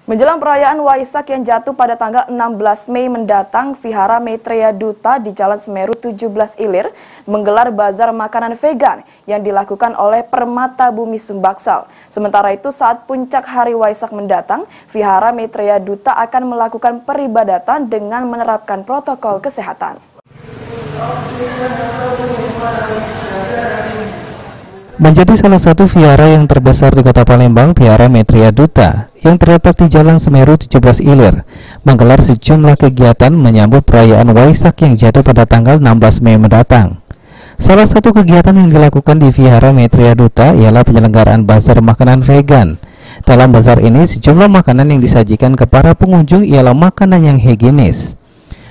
Menjelang perayaan Waisak yang jatuh pada tanggal 16 Mei mendatang, Vihara Maitreya Duta di Jalan Semeru 17 Ilir menggelar bazar makanan vegan yang dilakukan oleh Permata Bumi Sumbaksal. Sementara itu, saat puncak hari Waisak mendatang, Vihara Maitreya Duta akan melakukan peribadatan dengan menerapkan protokol kesehatan. Menjadi salah satu vihara yang terbesar di Kota Palembang, Vihara Maitreya Duta yang terletak di Jalan Semeru 17 Ilir menggelar sejumlah kegiatan menyambut perayaan Waisak yang jatuh pada tanggal 16 Mei mendatang. Salah satu kegiatan yang dilakukan di Vihara Maitreya Duta ialah penyelenggaraan bazar makanan vegan. Dalam bazar ini, sejumlah makanan yang disajikan ke para pengunjung ialah makanan yang higienis.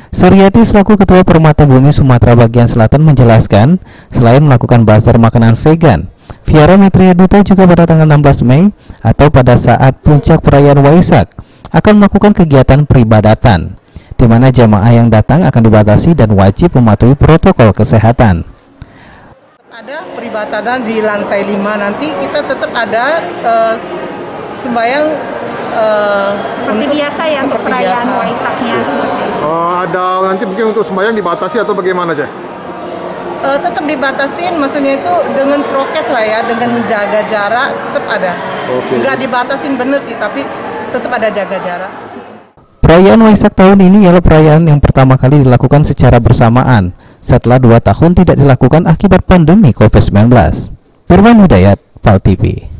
Suryati selaku Ketua Permata Bumi Sumatera Bagian Selatan menjelaskan, selain melakukan bazar makanan vegan, Vihara Maitreya Duta juga pada tanggal 16 Mei atau pada saat puncak perayaan Waisak akan melakukan kegiatan peribadatan, di mana jamaah yang datang akan dibatasi dan wajib mematuhi protokol kesehatan. Ada peribadatan di lantai 5, nanti kita tetap ada sembahyang seperti biasa ya untuk perayaan Waisaknya seperti itu. Ada nanti mungkin untuk sembahyang dibatasi atau bagaimana aja? Tetap dibatasin, maksudnya itu dengan prokes lah ya, dengan jaga jarak tetap ada. Nggak dibatasin bener sih, tapi tetap ada jaga jarak. Perayaan Waisak tahun ini ialah perayaan yang pertama kali dilakukan secara bersamaan setelah 2 tahun tidak dilakukan akibat pandemi COVID-19. Firman Hidayat, PAL TV.